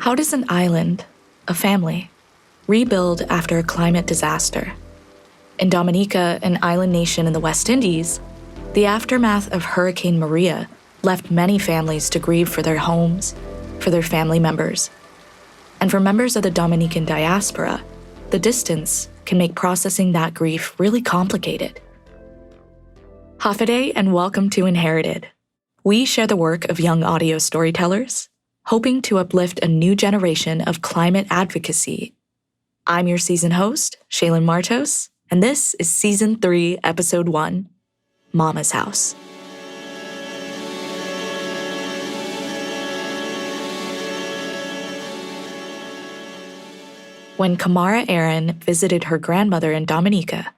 How does an island, a family, rebuild after a climate disaster? In Dominica, an island nation in the West Indies, the aftermath of Hurricane Maria left many families to grieve for their homes, for their family members. And for members of the Dominican diaspora, the distance can make processing that grief really complicated. Hafaday and welcome to Inherited. We share the work of young audio storytellers, hoping to uplift a new generation of climate advocacy. I'm your season host, Shaylyn Martos, and this is Season 3, Episode 1, Mama's House. When Camara Aaron visited her grandmother in Dominica,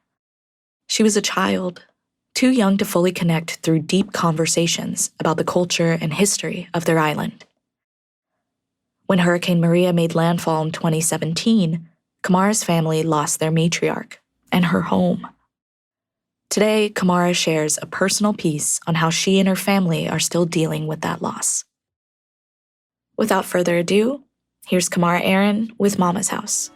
she was a child, too young to fully connect through deep conversations about the culture and history of their island. When Hurricane Maria made landfall in 2017, Camara's family lost their matriarch and her home. Today, Camara shares a personal piece on how she and her family are still dealing with that loss. Without further ado, here's Camara Aaron with Mama's House.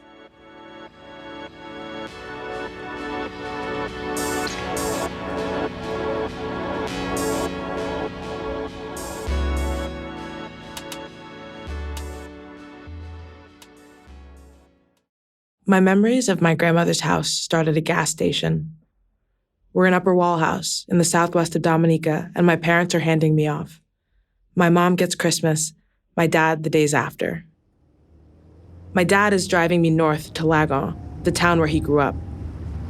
My memories of my grandmother's house start at a gas station. We're in Upper Wall House in the southwest of Dominica, and my parents are handing me off. My mom gets Christmas, my dad the days after. My dad is driving me north to Lagon, the town where he grew up.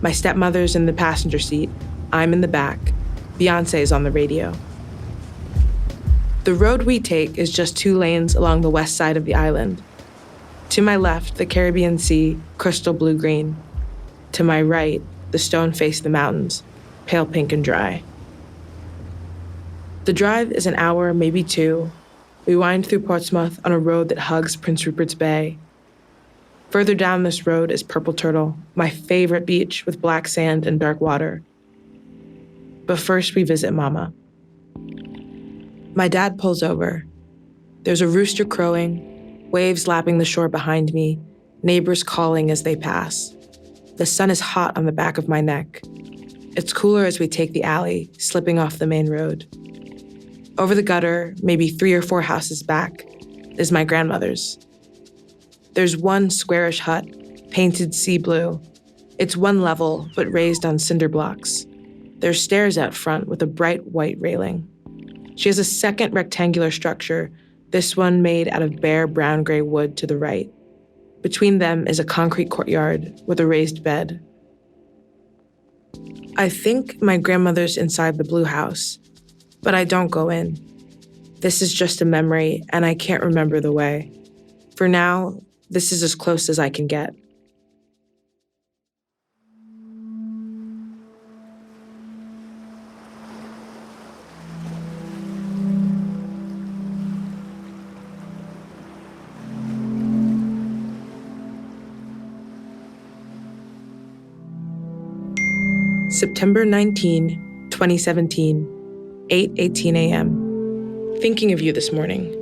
My stepmother's in the passenger seat, I'm in the back, Beyonce's on the radio. The road we take is just 2 lanes along the west side of the island. To my left, the Caribbean Sea, crystal blue-green. To my right, the stone face the mountains, pale pink and dry. The drive is an hour, maybe 2. We wind through Portsmouth on a road that hugs Prince Rupert's Bay. Further down this road is Purple Turtle, my favorite beach with black sand and dark water. But first we visit Mama. My dad pulls over. There's a rooster crowing, waves lapping the shore behind me, neighbors calling as they pass. The sun is hot on the back of my neck. It's cooler as we take the alley, slipping off the main road. Over the gutter, maybe 3 or 4 houses back, is my grandmother's. There's one squarish hut, painted sea blue. It's 1 level, but raised on cinder blocks. There's stairs out front with a bright white railing. She has a second rectangular structure, this one made out of bare brown-gray wood to the right. Between them is a concrete courtyard with a raised bed. I think my grandmother's inside the blue house, but I don't go in. This is just a memory, and I can't remember the way. For now, this is as close as I can get. September 19, 2017, 8:18 a.m. Thinking of you this morning.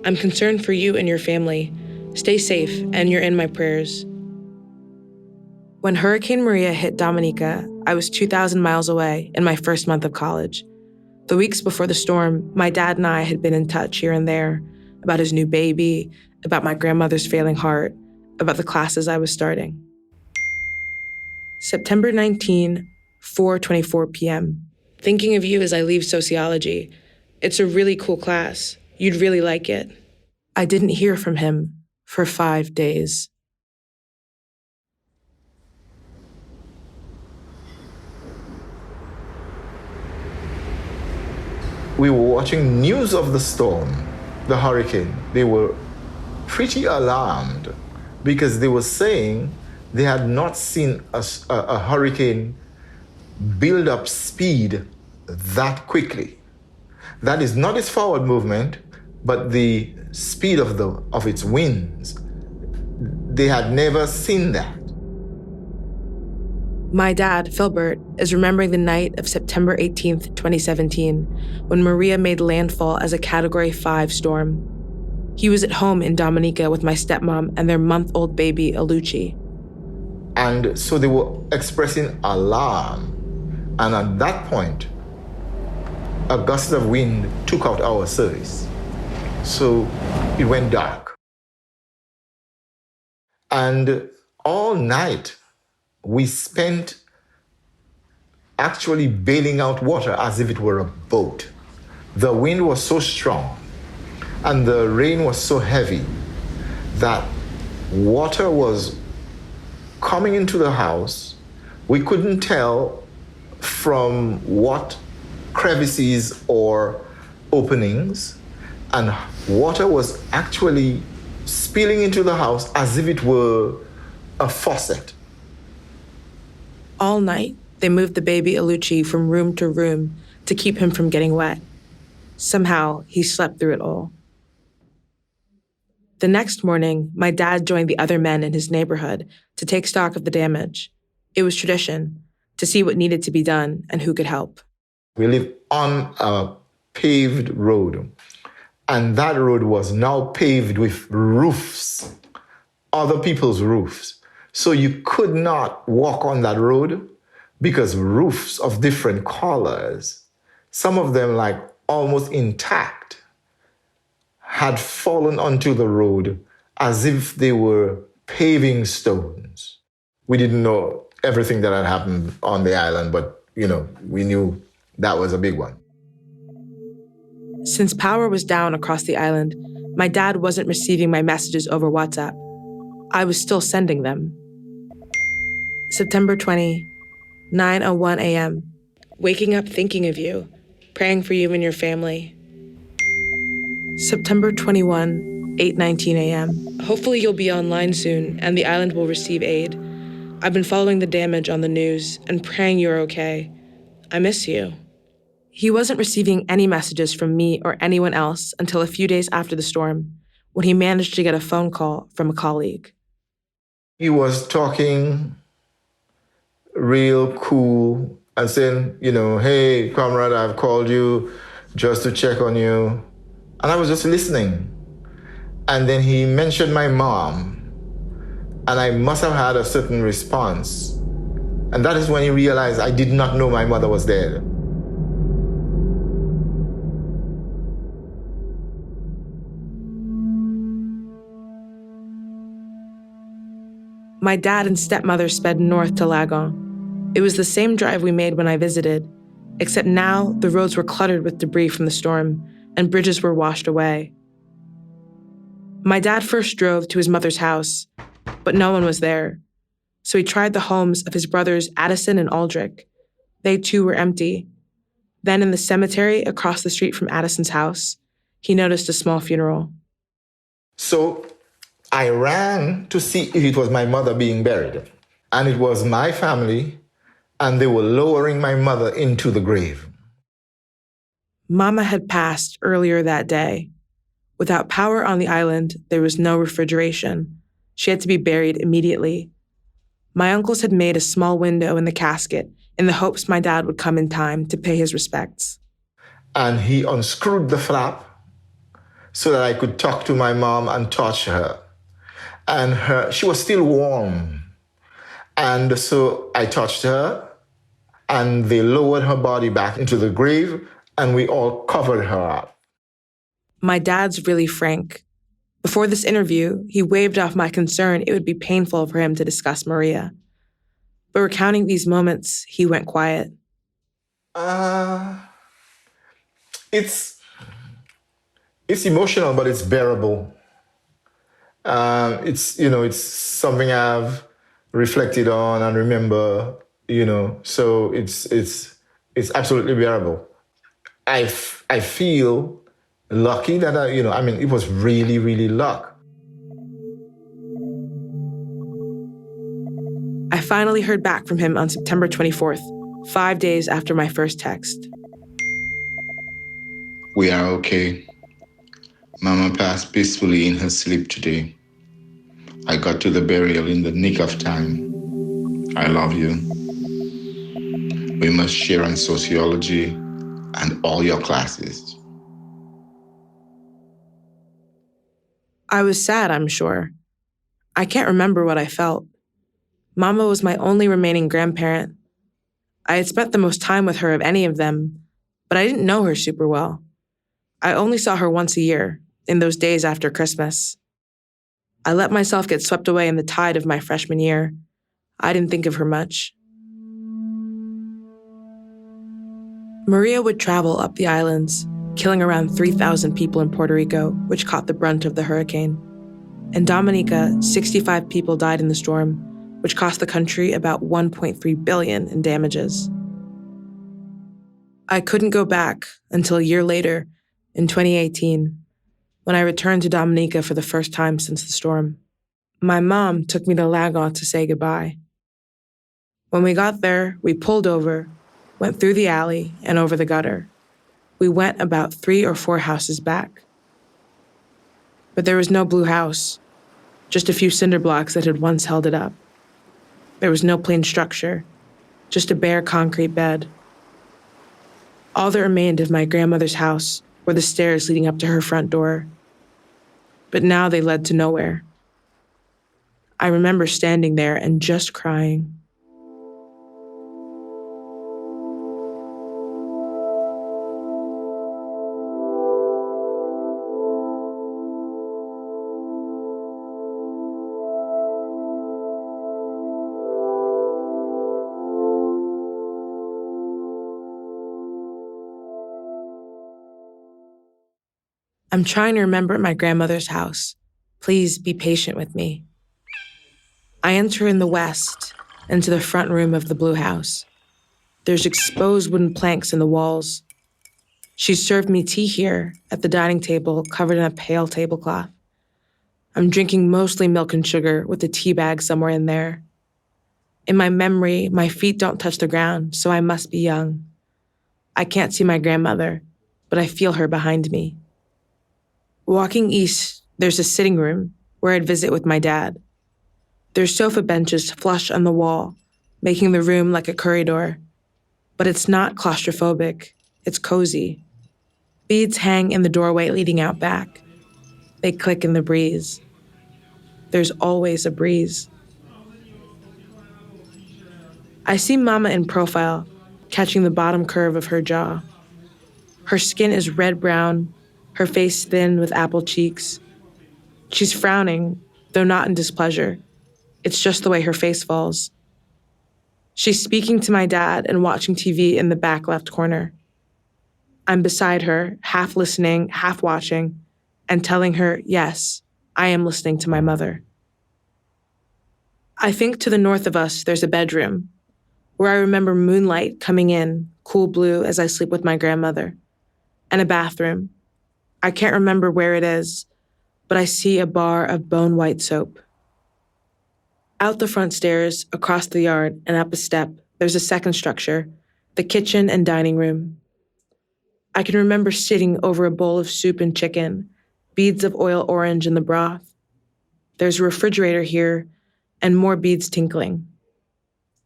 I'm concerned for you and your family. Stay safe, and you're in my prayers. When Hurricane Maria hit Dominica, I was 2,000 miles away in my first month of college. The weeks before the storm, my dad and I had been in touch here and there about his new baby, about my grandmother's failing heart, about the classes I was starting. September 19, 4:24 p.m. Thinking of you as I leave sociology. It's a really cool class. You'd really like it. I didn't hear from him for 5 days. We were watching news of the storm, the hurricane. They were pretty alarmed because they were saying they had not seen a hurricane build up speed that quickly. That is not its forward movement, but the speed of its winds. They had never seen that. My dad, Philbert, is remembering the night of September 18th, 2017, when Maria made landfall as a Category 5 storm. He was at home in Dominica with my stepmom and their month-old baby, Alucci. And so they were expressing alarm. And at that point, a gust of wind took out our service. So it went dark. And all night, we spent actually bailing out water as if it were a boat. The wind was so strong and the rain was so heavy that water was coming into the house. We couldn't tell from what crevices or openings, and water was actually spilling into the house as if it were a faucet. All night, they moved the baby Alucci from room to room to keep him from getting wet. Somehow, he slept through it all. The next morning, my dad joined the other men in his neighborhood to take stock of the damage. It was tradition, to see what needed to be done and who could help. We live on a paved road, and that road was now paved with roofs, other people's roofs. So you could not walk on that road because roofs of different colors, some of them like almost intact, had fallen onto the road as if they were paving stones. We didn't know everything that had happened on the island, but, we knew that was a big one. Since power was down across the island, my dad wasn't receiving my messages over WhatsApp. I was still sending them. September 20, 9:01 a.m. Waking up thinking of you, praying for you and your family. September 21, 8:19 a.m. Hopefully you'll be online soon and the island will receive aid. I've been following the damage on the news and praying you're okay. I miss you. He wasn't receiving any messages from me or anyone else until a few days after the storm, when he managed to get a phone call from a colleague. He was talking real cool and saying, hey, comrade, I've called you just to check on you. And I was just listening. And then he mentioned my mom. And I must have had a certain response. And that is when he realized I did not know my mother was dead. My dad and stepmother sped north to Lagon. It was the same drive we made when I visited, except now the roads were cluttered with debris from the storm and bridges were washed away. My dad first drove to his mother's house, but no one was there. So he tried the homes of his brothers Addison and Aldrich. They too were empty. Then in the cemetery across the street from Addison's house, he noticed a small funeral. So I ran to see if it was my mother being buried. And it was my family, and they were lowering my mother into the grave. Mama had passed earlier that day. Without power on the island, there was no refrigeration. She had to be buried immediately. My uncles had made a small window in the casket in the hopes my dad would come in time to pay his respects. And he unscrewed the flap so that I could talk to my mom and touch her. And she was still warm. And so I touched her, and they lowered her body back into the grave, and we all covered her up. My dad's really frank. Before this interview, he waved off my concern it would be painful for him to discuss Maria. But recounting these moments, he went quiet. It's emotional, but it's bearable. It's something I've reflected on and remember, so it's absolutely bearable. I feel lucky that it was really, really luck. I finally heard back from him on September 24th, 5 days after my first text. We are okay. Mama passed peacefully in her sleep today. I got to the burial in the nick of time. I love you. We must share on sociology and all your classes. I was sad, I'm sure. I can't remember what I felt. Mama was my only remaining grandparent. I had spent the most time with her of any of them, but I didn't know her super well. I only saw her once a year, in those days after Christmas. I let myself get swept away in the tide of my freshman year. I didn't think of her much. Maria would travel up the islands, killing around 3,000 people in Puerto Rico, which caught the brunt of the hurricane. In Dominica, 65 people died in the storm, which cost the country about $1.3 billion in damages. I couldn't go back until a year later, in 2018, when I returned to Dominica for the first time since the storm. My mom took me to Lagon to say goodbye. When we got there, we pulled over, went through the alley and over the gutter. We went about 3 or 4 houses back. But there was no blue house, just a few cinder blocks that had once held it up. There was no plain structure, just a bare concrete bed. All that remained of my grandmother's house were the stairs leading up to her front door. But now they led to nowhere. I remember standing there and just crying. I'm trying to remember my grandmother's house. Please be patient with me. I enter in the west, into the front room of the blue house. There's exposed wooden planks in the walls. She served me tea here at the dining table covered in a pale tablecloth. I'm drinking mostly milk and sugar with a tea bag somewhere in there. In my memory, my feet don't touch the ground, so I must be young. I can't see my grandmother, but I feel her behind me. Walking east, there's a sitting room where I'd visit with my dad. There's sofa benches flush on the wall, making the room like a corridor. But it's not claustrophobic, it's cozy. Beads hang in the doorway leading out back. They click in the breeze. There's always a breeze. I see Mama in profile, catching the bottom curve of her jaw. Her skin is red-brown, her face thin with apple cheeks. She's frowning, though not in displeasure. It's just the way her face falls. She's speaking to my dad and watching TV in the back left corner. I'm beside her, half listening, half watching, and telling her, yes, I am listening to my mother. I think to the north of us, there's a bedroom, where I remember moonlight coming in, cool blue as I sleep with my grandmother, and a bathroom. I can't remember where it is, but I see a bar of bone-white soap. Out the front stairs, across the yard, and up a step, there's a second structure, the kitchen and dining room. I can remember sitting over a bowl of soup and chicken, beads of oil orange in the broth. There's a refrigerator here, and more beads tinkling.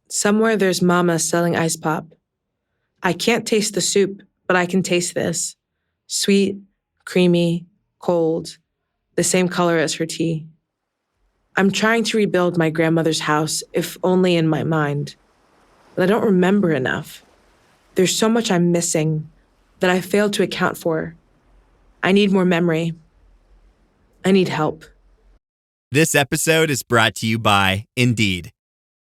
Somewhere there's Mama selling ice pop. I can't taste the soup, but I can taste this. Sweet, creamy, cold, the same color as her tea. I'm trying to rebuild my grandmother's house, if only in my mind. But I don't remember enough. There's so much I'm missing that I failed to account for. I need more memory. I need help. This episode is brought to you by Indeed.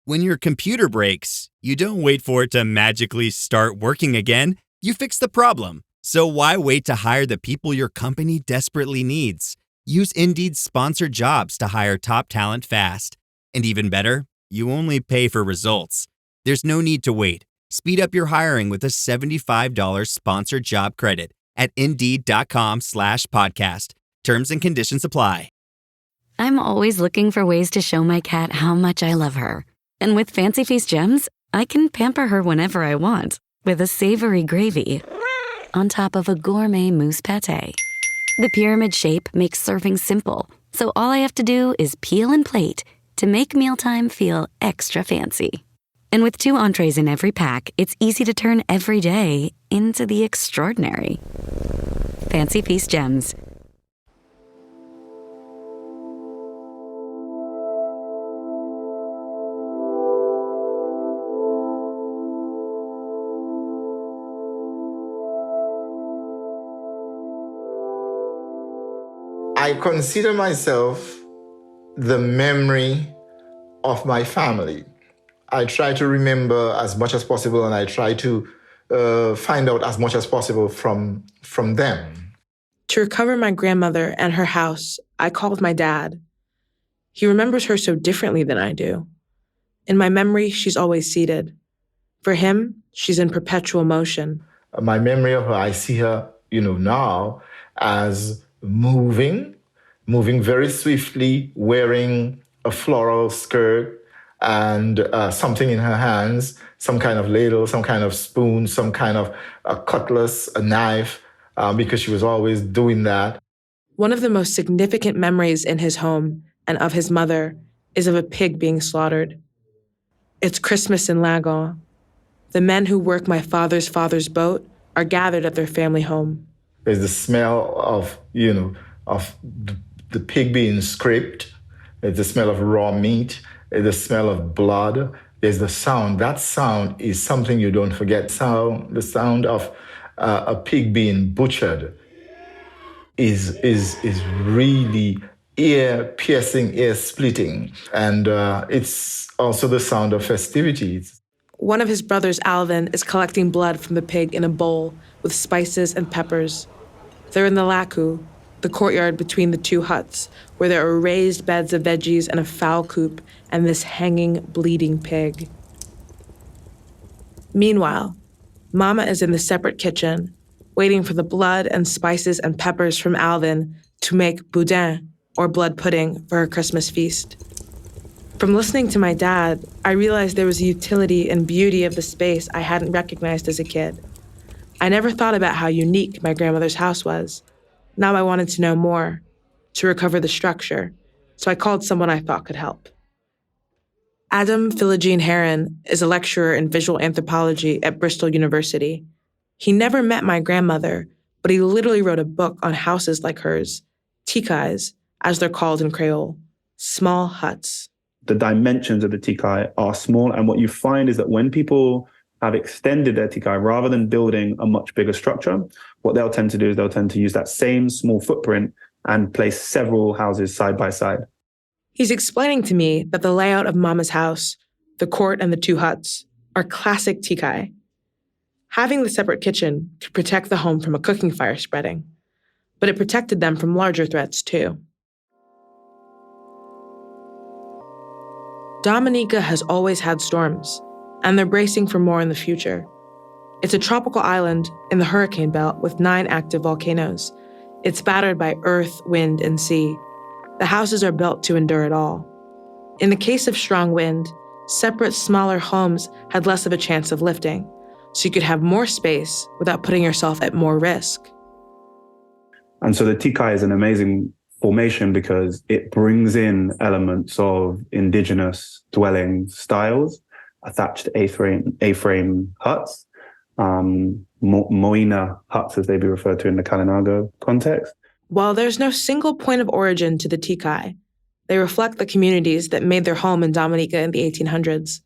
When your computer breaks, you don't wait for it to magically start working again. You fix the problem. So why wait to hire the people your company desperately needs? Use Indeed's sponsored jobs to hire top talent fast. And even better, you only pay for results. There's no need to wait. Speed up your hiring with a $75 sponsored job credit at Indeed.com/podcast. Terms and conditions apply. I'm always looking for ways to show my cat how much I love her. And with Fancy Feast gems, I can pamper her whenever I want with a savory gravy on top of a gourmet mousse pâté. The pyramid shape makes serving simple, so all I have to do is peel and plate to make mealtime feel extra fancy. And with 2 entrees in every pack, it's easy to turn every day into the extraordinary. Fancy Feast gems. I consider myself the memory of my family. I try to remember as much as possible, and I try to find out as much as possible from them. To recover my grandmother and her house, I called my dad. He remembers her so differently than I do. In my memory, she's always seated. For him, she's in perpetual motion. My memory of her, I see her, now as moving very swiftly, wearing a floral skirt and something in her hands, some kind of ladle, some kind of spoon, some kind of a cutlass, a knife, because she was always doing that. One of the most significant memories in his home and of his mother is of a pig being slaughtered. It's Christmas in Lagon. The men who work my father's boat are gathered at their family home. There's the smell of, of the pig being scraped. There's the smell of raw meat. There's the smell of blood. There's the sound. That sound is something you don't forget. The sound of a pig being butchered is really ear-piercing, ear-splitting. And it's also the sound of festivities. One of his brothers, Alvin, is collecting blood from the pig in a bowl with spices and peppers. They're in the laku, the courtyard between the two huts, where there are raised beds of veggies and a fowl coop and this hanging, bleeding pig. Meanwhile, Mama is in the separate kitchen, waiting for the blood and spices and peppers from Alvin to make boudin, or blood pudding, for her Christmas feast. From listening to my dad, I realized there was a utility and beauty of the space I hadn't recognized as a kid. I never thought about how unique my grandmother's house was. Now I wanted to know more, to recover the structure, so I called someone I thought could help. Adam Philogene Heron is a lecturer in visual anthropology at Bristol University. He never met my grandmother, but he literally wrote a book on houses like hers, tikais, as they're called in Creole, small huts. The dimensions of the tikai are small, and what you find is that when people have extended their tikai, rather than building a much bigger structure, what they'll tend to do is they'll tend to use that same small footprint and place several houses side by side. He's explaining to me that the layout of Mama's house, the court and the two huts, are classic tikai. Having the separate kitchen could protect the home from a cooking fire spreading, but it protected them from larger threats too. Dominica has always had storms, and they're bracing for more in the future. It's a tropical island in the hurricane belt with 9 active volcanoes. It's battered by earth, wind, and sea. The houses are built to endure it all. In the case of strong wind, separate, smaller homes had less of a chance of lifting, so you could have more space without putting yourself at more risk. And so the tikai is an amazing formation because it brings in elements of indigenous dwelling styles, thatched A-frame huts, moina huts as they be referred to in the Kalinago context. While there's no single point of origin to the tikai, they reflect the communities that made their home in Dominica in the 1800s,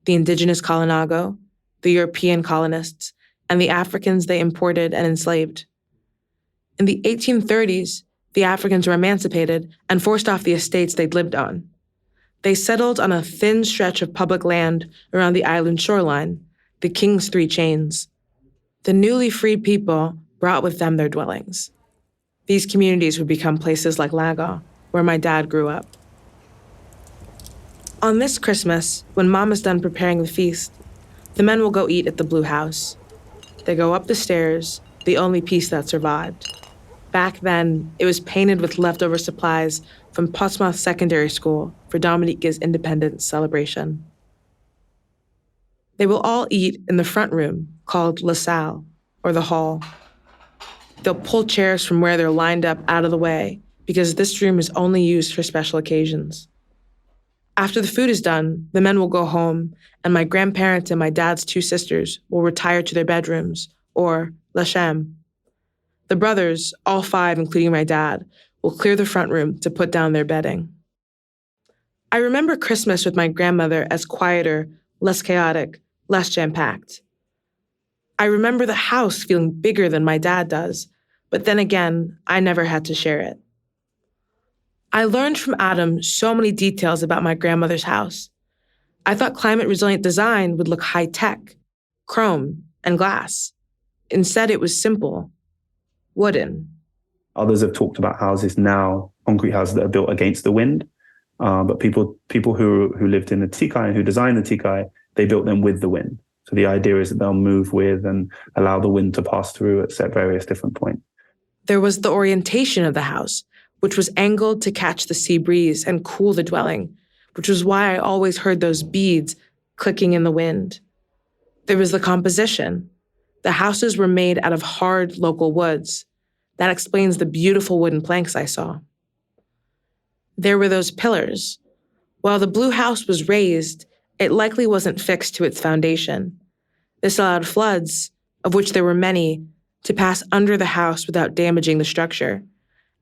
the indigenous Kalinago, the European colonists, and the Africans they imported and enslaved. In the 1830s, the Africans were emancipated and forced off the estates they'd lived on. They settled on a thin stretch of public land around the island shoreline, the King's Three Chains. The newly freed people brought with them their dwellings. These communities would become places like Lagon, where my dad grew up. On this Christmas, when Mama's done preparing the feast, the men will go eat at the Blue House. They go up the stairs, the only piece that survived. Back then, it was painted with leftover supplies from Portsmouth Secondary School for Dominica's independence celebration. They will all eat in the front room, called La Salle, or the hall. They'll pull chairs from where they're lined up out of the way, because this room is only used for special occasions. After the food is done, the men will go home, and my grandparents and my dad's 2 sisters will retire to their bedrooms, or la chambre. The brothers, all 5, including my dad, will clear the front room to put down their bedding. I remember Christmas with my grandmother as quieter, less chaotic, less jam-packed. I remember the house feeling bigger than my dad does, but then again, I never had to share it. I learned from Adam so many details about my grandmother's house. I thought climate-resilient design would look high-tech, chrome, and glass. Instead, it was simple, wooden. Others have talked about houses now, concrete houses that are built against the wind. But people who lived in the Tikai and who designed the Tikai, they built them with the wind. So the idea is that they'll move with and allow the wind to pass through at various different points. There was the orientation of the house, which was angled to catch the sea breeze and cool the dwelling, which was why I always heard those beads clicking in the wind. There was the composition. The houses were made out of hard local woods. That explains the beautiful wooden planks I saw. There were those pillars. While the blue house was raised, it likely wasn't fixed to its foundation. This allowed floods, of which there were many, to pass under the house without damaging the structure.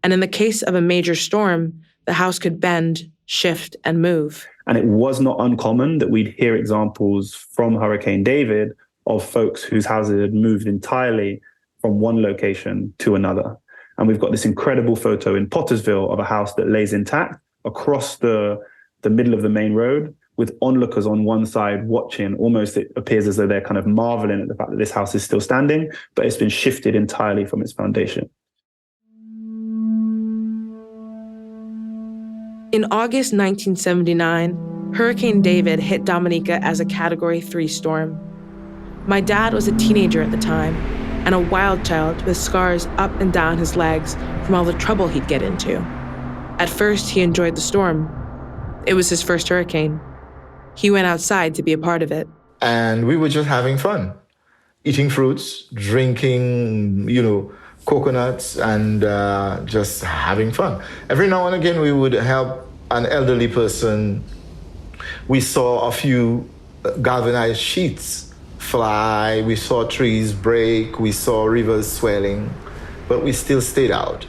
And in the case of a major storm, the house could bend, shift, and move. And it was not uncommon that we'd hear examples from Hurricane David of folks whose houses had moved entirely from one location to another. And we've got this incredible photo in Pottersville of a house that lays intact across the middle of the main road with onlookers on one side watching. Almost it appears as though they're kind of marveling at the fact that this house is still standing, but it's been shifted entirely from its foundation. In August 1979, Hurricane David hit Dominica as a Category 3 storm. My dad was a teenager at the time, and a wild child with scars up and down his legs from all the trouble he'd get into. At first, he enjoyed the storm. It was his first hurricane. He went outside to be a part of it. And we were just having fun, eating fruits, drinking, coconuts, and just having fun. Every now and again, we would help an elderly person. We saw a few galvanized sheets fly. We saw trees break. We saw rivers swelling, but we still stayed out.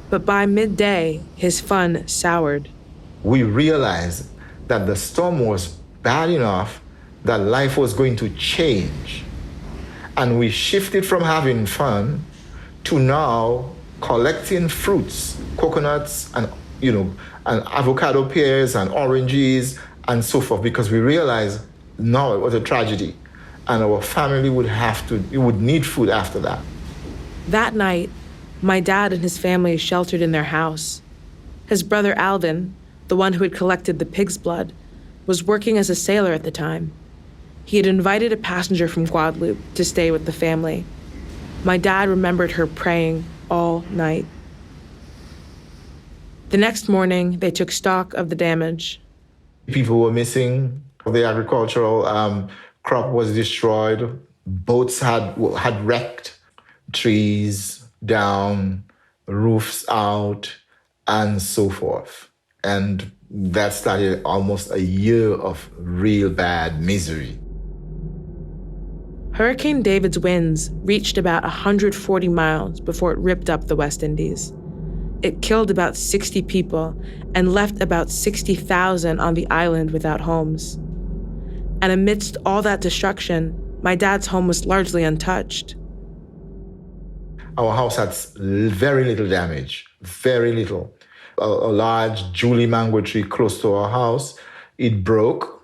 But by midday, his fun soured. We realized that the storm was bad enough that life was going to change. And we shifted from having fun to now collecting fruits, coconuts, and avocado pears and oranges and so forth, because we realized now it was a tragedy and our family would need food after that. That night, my dad and his family sheltered in their house. His brother Alvin, the one who had collected the pig's blood, was working as a sailor at the time. He had invited a passenger from Guadeloupe to stay with the family. My dad remembered her praying all night. The next morning, they took stock of the damage. People were missing. The agricultural crop was destroyed. Boats had wrecked. Trees down, roofs out, and so forth. And that started almost a year of real bad misery. Hurricane David's winds reached about 140 miles before it ripped up the West Indies. It killed about 60 people and left about 60,000 on the island without homes. And amidst all that destruction, my dad's home was largely untouched. Our house had very little damage, very little. A large Julie mango tree close to our house, it broke,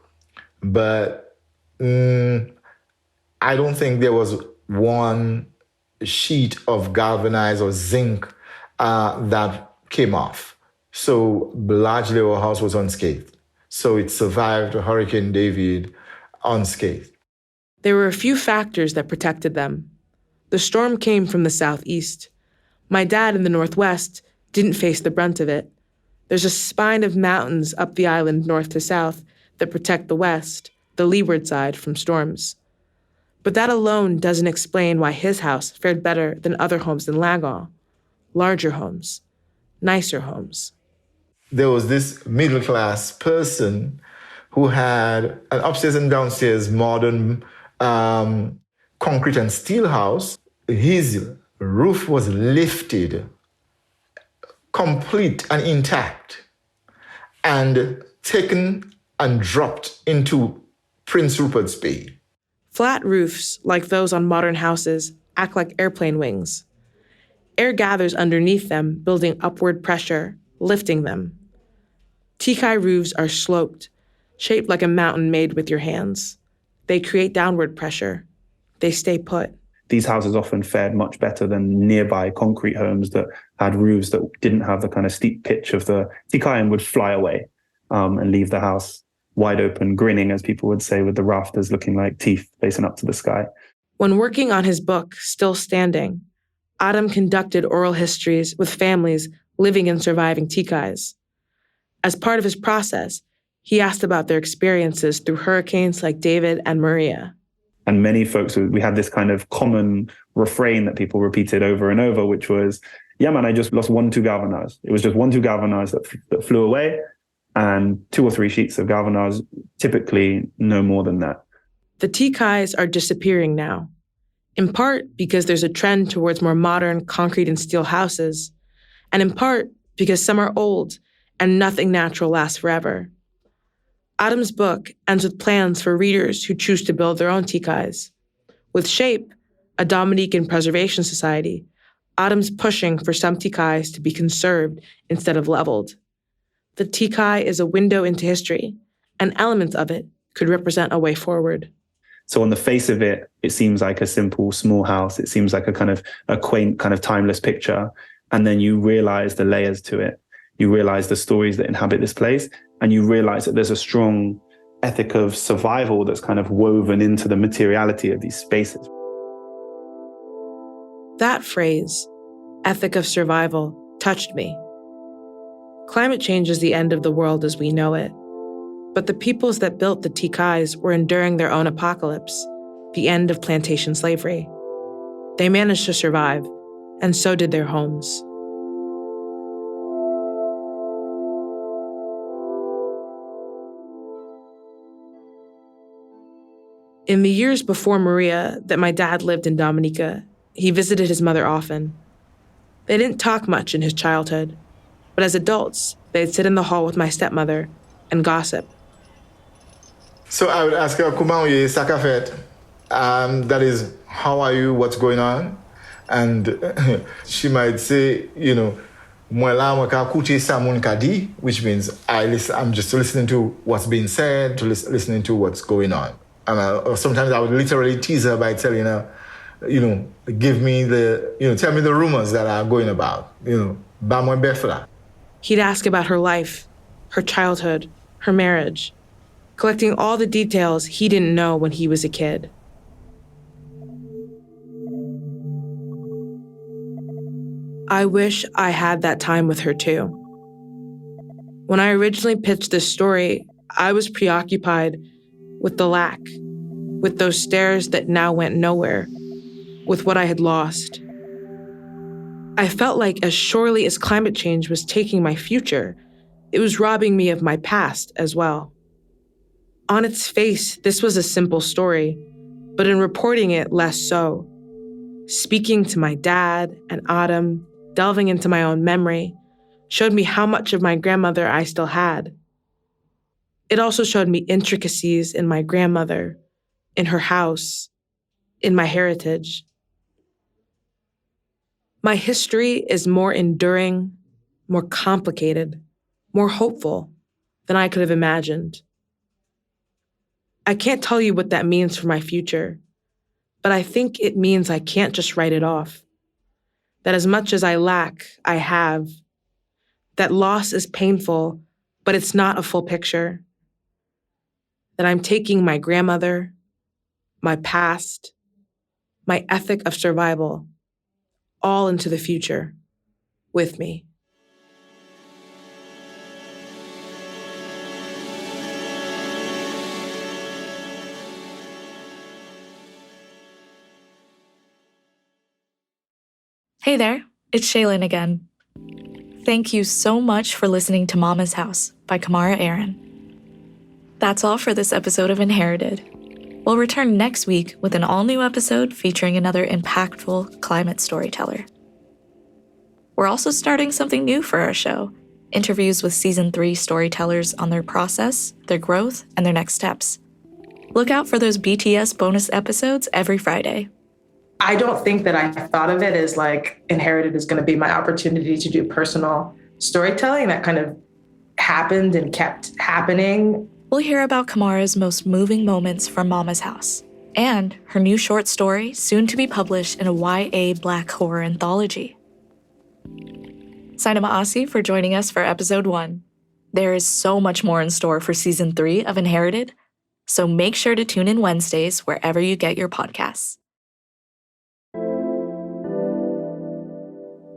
but I don't think there was one sheet of galvanized or zinc that came off. So largely our house was unscathed. So it survived Hurricane David unscathed. There were a few factors that protected them. The storm came from the southeast. My dad in the northwest didn't face the brunt of it. There's a spine of mountains up the island north to south that protect the west, the leeward side, from storms. But that alone doesn't explain why his house fared better than other homes in Lagon. Larger homes, nicer homes. There was this middle-class person who had an upstairs and downstairs modern concrete and steel house. His roof was lifted, complete and intact, and taken and dropped into Prince Rupert's Bay. Flat roofs, like those on modern houses, act like airplane wings. Air gathers underneath them, building upward pressure, lifting them. Tikai roofs are sloped, shaped like a mountain made with your hands. They create downward pressure. They stay put. These houses often fared much better than nearby concrete homes that had roofs that didn't have the kind of steep pitch of the tikai and would fly away and leave the house wide open, grinning, as people would say, with the rafters looking like teeth facing up to the sky. When working on his book, Still Standing, Adam conducted oral histories with families living and surviving tikais. As part of his process, he asked about their experiences through hurricanes like David and Maria. And many folks, we had this kind of common refrain that people repeated over and over, which was, yeah, man, I just lost 1-2 galvanized. It was just 1-2 galvanized that flew away, and 2 or 3 sheets of galvanized, typically no more than that. The tikais are disappearing now, in part because there's a trend towards more modern concrete and steel houses, and in part because some are old and nothing natural lasts forever. Adam's book ends with plans for readers who choose to build their own tikais. With SHAPE, a Dominican preservation society, Adam's pushing for some tikais to be conserved instead of leveled. The tikai is a window into history, and elements of it could represent a way forward. So on the face of it, it seems like a simple, small house. It seems like a quaint, kind of timeless picture. And then you realize the layers to it. You realize the stories that inhabit this place, and you realize that there's a strong ethic of survival that's kind of woven into the materiality of these spaces. That phrase, ethic of survival, touched me. Climate change is the end of the world as we know it. But the peoples that built the tikais were enduring their own apocalypse, the end of plantation slavery. They managed to survive, and so did their homes. In the years before Maria that my dad lived in Dominica, he visited his mother often. They didn't talk much in his childhood, but as adults, they'd sit in the hall with my stepmother and gossip. So I would ask her, comment est Sakafet? That is, how are you? What's going on? And she might say, moi la moi ka écouter ça mon ka di, which means I'm just listening to what's being said, listening to what's going on. And sometimes I would literally tease her by telling her, give me tell me the rumors that are going about, ba moi befla. He'd ask about her life, her childhood, her marriage, collecting all the details he didn't know when he was a kid. I wish I had that time with her too. When I originally pitched this story, I was preoccupied with the lack, with those stairs that now went nowhere, with what I had lost. I felt like as surely as climate change was taking my future, it was robbing me of my past as well. On its face, this was a simple story, but in reporting it, less so. Speaking to my dad and Adam, delving into my own memory, showed me how much of my grandmother I still had. It also showed me intricacies in my grandmother, in her house, in my heritage. My history is more enduring, more complicated, more hopeful than I could have imagined. I can't tell you what that means for my future, but I think it means I can't just write it off. That as much as I lack, I have. That loss is painful, but it's not a full picture. That I'm taking my grandmother, my past, my ethic of survival, all into the future with me. Hey there, it's Shaylyn again. Thank you so much for listening to Mama's House by Camara Aaron. That's all for this episode of Inherited. We'll return next week with an all-new episode featuring another impactful climate storyteller. We're also starting something new for our show, interviews with Season 3 storytellers on their process, their growth, and their next steps. Look out for those BTS bonus episodes every Friday. I don't think that I thought of it as like Inherited is going to be my opportunity to do personal storytelling that kind of happened and kept happening. We'll hear about Camara's most moving moments from Mama's House and her new short story, soon to be published in a YA Black horror anthology. Sainama Asi for joining us for episode 1. There is so much more in store for season 3 of Inherited, so make sure to tune in Wednesdays wherever you get your podcasts.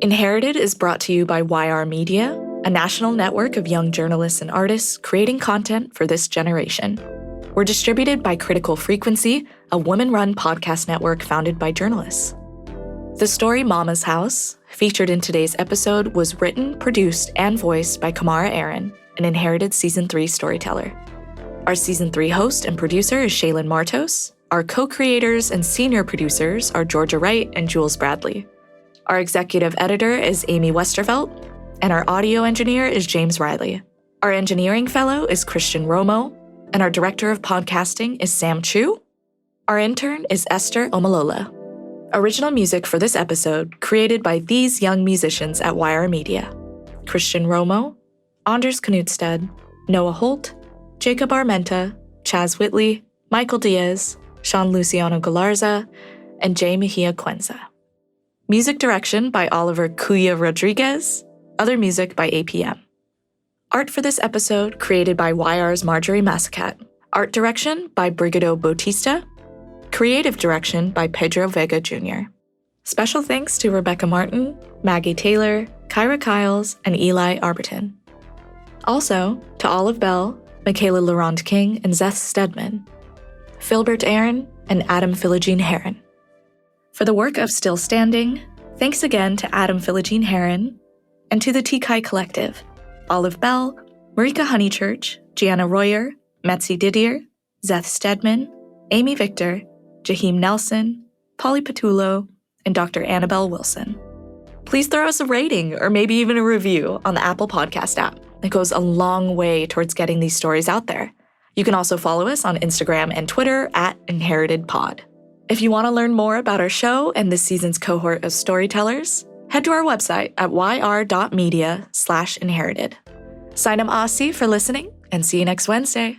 Inherited is brought to you by YR Media, a national network of young journalists and artists creating content for this generation. We're distributed by Critical Frequency, a women-run podcast network founded by journalists. The story Mama's House, featured in today's episode, was written, produced, and voiced by Camara Aaron, an Inherited Season 3 storyteller. Our Season 3 host and producer is Shaylyn Martos. Our co-creators and senior producers are Georgia Wright and Jules Bradley. Our executive editor is Amy Westervelt, and our audio engineer is James Riley. Our engineering fellow is Christian Romo, and our director of podcasting is Sam Chu. Our intern is Esther Omalola. Original music for this episode created by these young musicians at YR Media: Christian Romo, Anders Knudstad, Noah Holt, Jacob Armenta, Chaz Whitley, Michael Diaz, Sean Luciano Galarza, and Jay Mejia Cuenza. Music direction by Oliver Cuya Rodriguez. Other music by APM. Art for this episode created by YR's Marjorie Massacat. Art direction by Brigado Bautista. Creative direction by Pedro Vega Jr. Special thanks to Rebecca Martin, Maggie Taylor, Kyra Kiles, and Eli Arberton. Also, to Olive Bell, Michaela Laurent King, and Zeth Stedman, Philbert Aaron, and Adam Philogene Heron. For the work of Still Standing, thanks again to Adam Philogene Heron, and to the Tikai Collective, Olive Bell, Marika Honeychurch, Gianna Royer, Metzi Didier, Zeth Stedman, Amy Victor, Jaheim Nelson, Polly Patullo, and Dr. Annabelle Wilson. Please throw us a rating or maybe even a review on the Apple Podcast app. It goes a long way towards getting these stories out there. You can also follow us on Instagram and Twitter at InheritedPod. If you want to learn more about our show and this season's cohort of storytellers, head to our website at yr.media/inherited. Sainam Asi for listening, and see you next Wednesday.